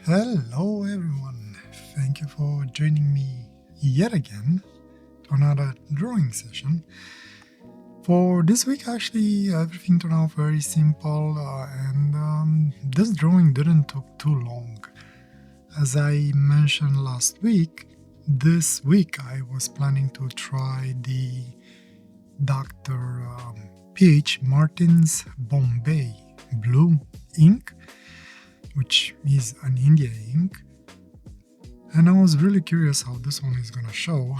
Hello, everyone. Thank you for joining me yet again to another drawing session. For this week, actually, everything turned out very simple, and this drawing didn't take too long. As I mentioned last week, this week I was planning to try the Dr. P.H. Martin's Bombay blue ink, which is an India ink. And I was really curious how this one is gonna show,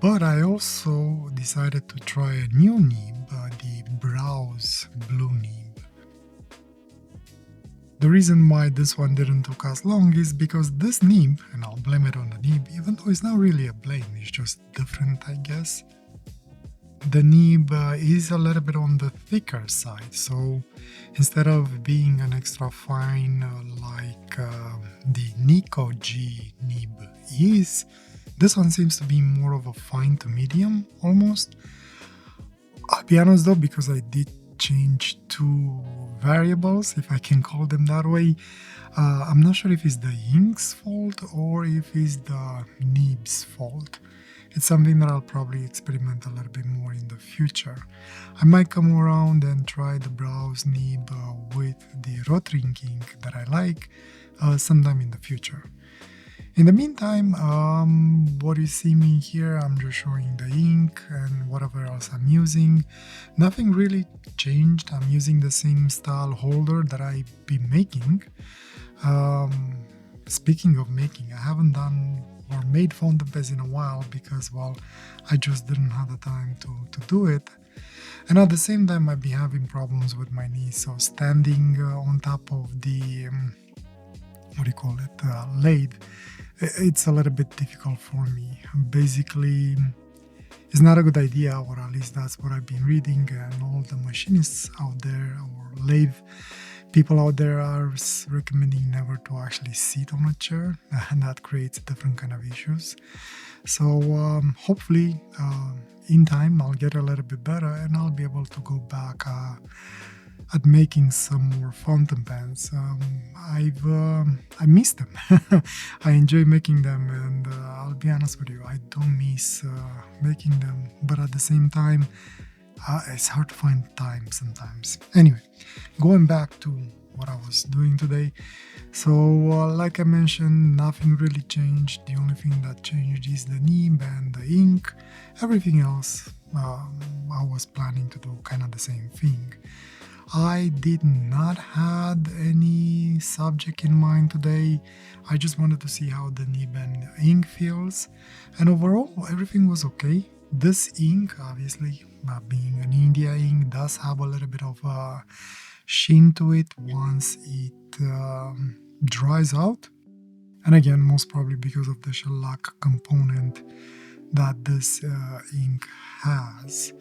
but I also decided to try a new nib, the Brause blue nib. The reason why this one didn't take as long is because this nib, and I'll blame it on the nib, even though it's not really a blame, it's just different, I guess. The nib is a little bit on the thicker side, so instead of being an extra fine like the Nico G nib is, this one seems to be more of a fine to medium almost. I'll be honest though, because I did change two variables, if I can call them that way. I'm not sure if it's the ink's fault or if it's the nib's fault. It's something that I'll probably experiment a little bit more in the future. I might come around and try the Brause nib with the rotary ink that I like sometime in the future. In the meantime, what you see me here, I'm just showing the ink and whatever else I'm using. Nothing really changed. I'm using the same style holder that I've been making. Speaking of making, I haven't done or made fountain pens in a while because, well, I just didn't have the time to do it. And at the same time, I've been having problems with my knees, so standing on top of the, lathe, it's a little bit difficult for me. Basically, it's not a good idea, or at least that's what I've been reading, and all the machinists out there, or lathe people out there are recommending never to actually sit on a chair, and that creates different kind of issues. So hopefully in time I'll get a little bit better and I'll be able to go back at making some more fountain pens. I miss them. I enjoy making them, and I'll be honest with you, I don't miss making them, but at the same time it's hard to find time sometimes. Anyway, going back to what I was doing today. So like I mentioned, nothing really changed. The only thing that changed is the nib and the ink. Everything else, I was planning to do kind of the same thing. I did not had any subject in mind today. I just wanted to see how the nib and ink feels, and overall everything was okay. This ink, obviously, being an India ink, does have a little bit of a sheen to it once it dries out. And again, most probably because of the shellac component that this ink has.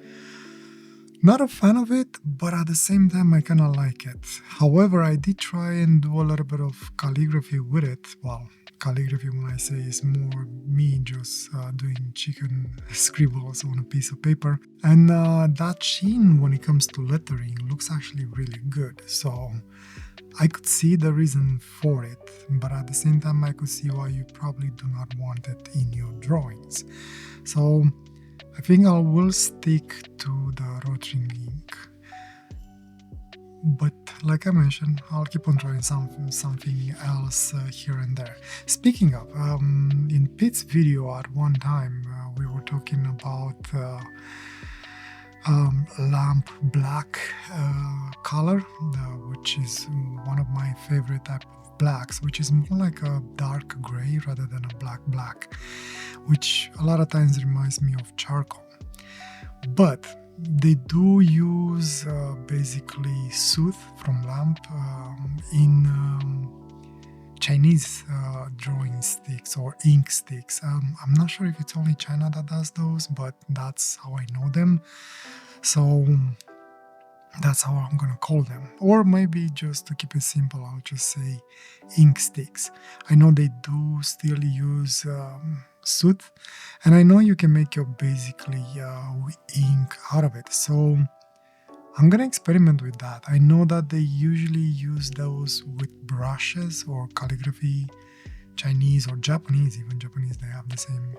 Not a fan of it, but at the same time I kind of like it. However, I did try and do a little bit of calligraphy with it. Well, calligraphy, when I say, is more me just doing chicken scribbles on a piece of paper. And that sheen, when it comes to lettering, looks actually really good. So I could see the reason for it, but at the same time I could see why you probably do not want it in your drawings. So I think I will stick to the rotary ink. But like I mentioned, I'll keep on trying something else here and there. Speaking of, in Pete's video at one time, we were talking about lamp black color, which is one of my favorite type of blacks, which is more like a dark gray rather than a black, which a lot of times reminds me of charcoal. But they do use basically soot from lamp in Chinese drawing sticks or ink sticks. I'm not sure if it's only China that does those, but that's how I know them. So that's how I'm gonna call them. Or maybe just to keep it simple, I'll just say ink sticks. I know they do still use soot, and I know you can make your basically ink out of it. So I'm gonna experiment with that. I know that they usually use those with brushes or calligraphy Chinese or Japanese, even Japanese, they have the same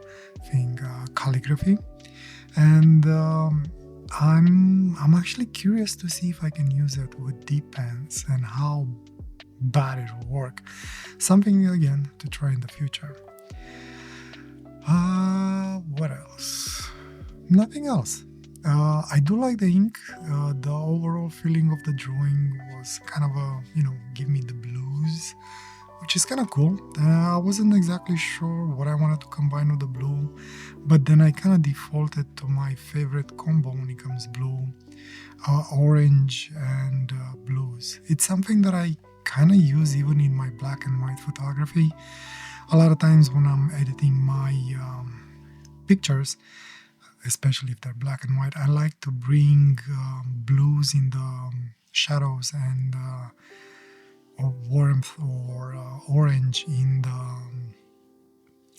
thing, calligraphy. And I'm actually curious to see if I can use it with deep pens and how bad it will work. Something again to try in the future. What else? Nothing else. I do like the ink. The overall feeling of the drawing was kind of give me the blues, which is kind of cool. I wasn't exactly sure what I wanted to combine with the blue, but then I kind of defaulted to my favorite combo when it comes blue, orange, and blues. It's something that I kind of use even in my black and white photography. A lot of times when I'm editing my pictures, especially if they're black and white, I like to bring blues in the shadows and or warmth or orange in the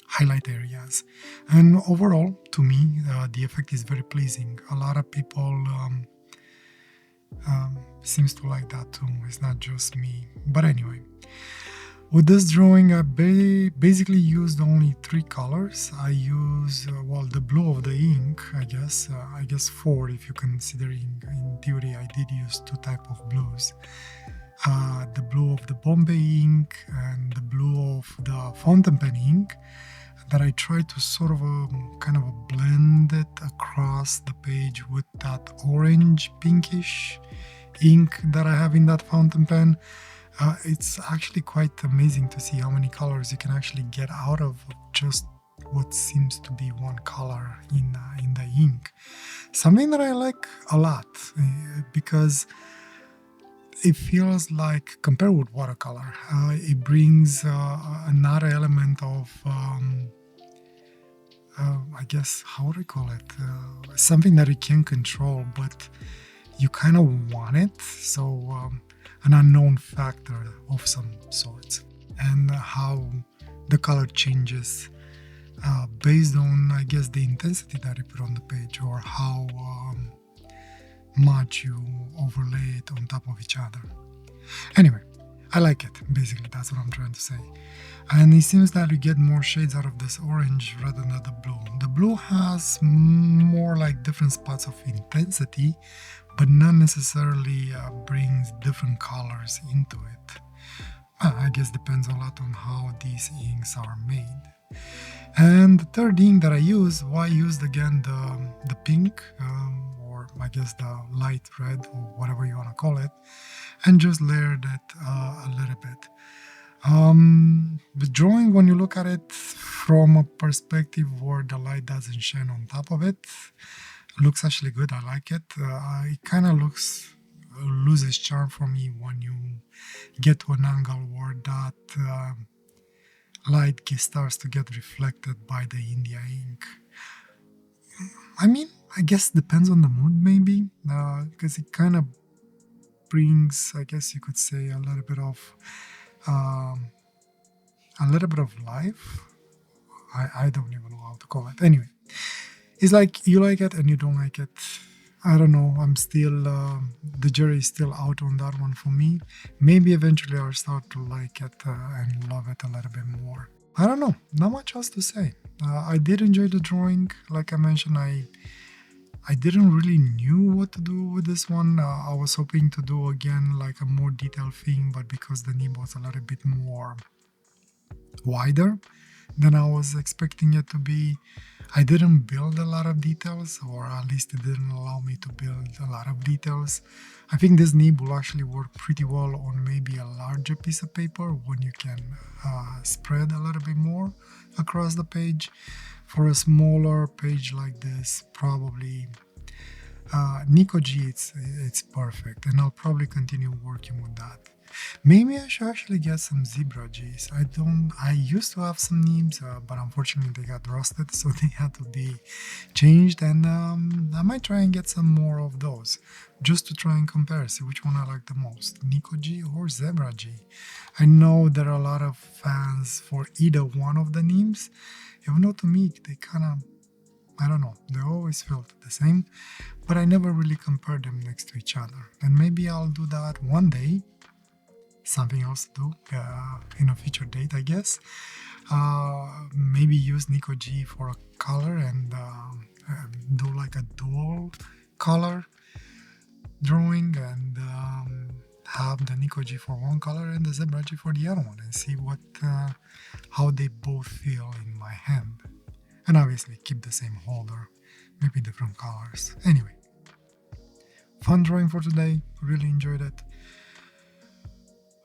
highlight areas. And overall, to me, the effect is very pleasing. A lot of people seems to like that too. It's not just me. But anyway, with this drawing, I basically used only 3 colors. I use, the blue of the ink, I guess 4 if you're considering. In theory, I did use 2 types of blues. The blue of the Bombay ink and the blue of the fountain pen ink that I tried to sort of kind of blend it across the page with that orange pinkish ink that I have in that fountain pen. It's actually quite amazing to see how many colors you can actually get out of just what seems to be one color in the ink. Something that I like a lot because it feels like, compared with watercolor, it brings another element of, I guess, how would I call it? Something that you can control, but you kind of want it. So an unknown factor of some sorts, and how the color changes based on, I guess, the intensity that you put on the page, or how much you overlay it on top of each other. Anyway, I like it. Basically, that's what I'm trying to say. And it seems that you get more shades out of this orange rather than the blue. The blue has more like different spots of intensity, but not necessarily brings different colors into it. I guess depends a lot on how these inks are made. And the third ink that I used, I used again the pink, or I guess the light red, or whatever you want to call it, and just layered it a little bit. The drawing, when you look at it from a perspective where the light doesn't shine on top of it, looks actually good. I like it. It kind of loses charm for me when you get to an angle where that light starts to get reflected by the India ink. I mean, I guess depends on the mood maybe, because it kind of brings, I guess you could say, a little bit of life. I don't even know how to call it. Anyway, it's like you like it and you don't like it. I don't know. I'm still, the jury is still out on that one for me. Maybe eventually I'll start to like it and love it a little bit more. I don't know. Not much else to say. I did enjoy the drawing. Like I mentioned, I didn't really knew what to do with this one. I was hoping to do again like a more detailed thing, but because the nib was a little bit more wider than I was expecting it to be, I didn't build a lot of details, or at least it didn't allow me to build a lot of details. I think this nib will actually work pretty well on maybe a larger piece of paper when you can spread a little bit more across the page. For a smaller page like this, probably Nico G, it's perfect, and I'll probably continue working with that. Maybe I should actually get some zebra Gs. I used to have some nibs, but unfortunately they got rusted, so they had to be changed, and I might try and get some more of those, just to try and compare, see which one I like the most, Nico G or Zebra G. I know there are a lot of fans for either one of the nibs, even though to me they kind of, I don't know, they always felt the same, but I never really compared them next to each other, and maybe I'll do that one day. Something else to do in a future date, I guess. Maybe use Nico G for a color and do like a dual color drawing, and have the Nico G for one color and the Zebra G for the other one, and see what how they both feel in my hand. And obviously keep the same holder, maybe different colors. Anyway, fun drawing for today. Really enjoyed it.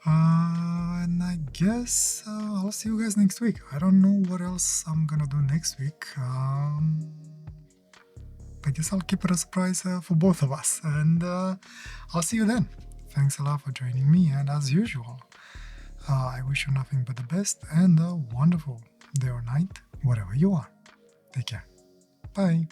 And I guess I'll see you guys next week. I don't know what else I'm gonna do next week. I guess I'll keep it a surprise for both of us. And I'll see you then. Thanks a lot for joining me. And as usual, I wish you nothing but the best and a wonderful day or night, whatever you are. Take care. Bye.